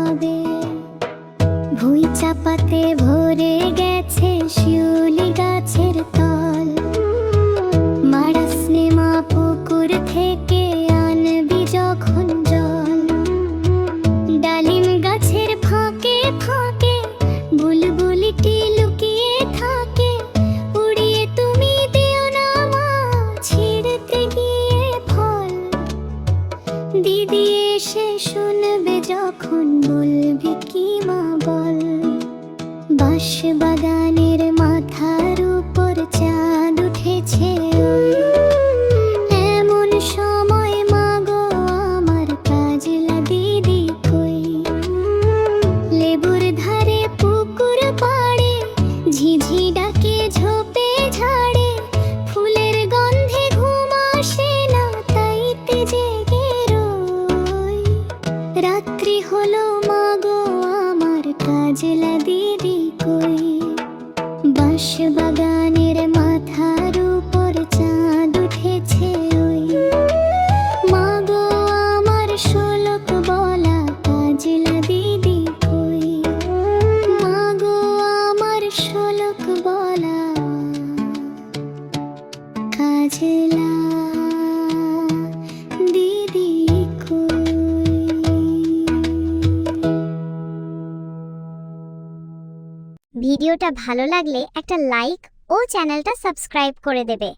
হবে। ভুঁই চাপাতে ভরে গেছে শিউলি গাছের তল, মারা সিনেমা পুকুর থেকে আনবি যখন জল। ডালিম গাছের ফাঁকে ফাঁকে বুলবুলিটি লুকিয়ে থাকে, উড়িয়ে তুমি দিও না মা ছিঁড়তে গিয়ে ফল। দিদি এসে শুনবে যখন বলবি কি মা বল। বাঁশ বাগানের মাথার উপর চাঁদ উঠেছে ওই, এমন সময় মাগো আমার কাজলা দিদি কই। লেবুর ধারে পুকুর পাড়ে ঝিঝি ডাকে ঝোপে ঝাড়ে, ফুলের গন্ধে ঘুম আসে না তাইতে জেগে রই। রাত্রি হলো মাগো আমার কাজলা দিদি কই। বাঁশ বাগানের মাথার উপর চাঁদ উঠেছে ওই, মাগো আমার শোলক বলা কাজলা দিদি কই। মাগো আমার শোলক বলা কাজলা দিদি কই। ভিডিওটা ভালো লাগলে একটা লাইক ও চ্যানেলটা সাবস্ক্রাইব করে দেবে।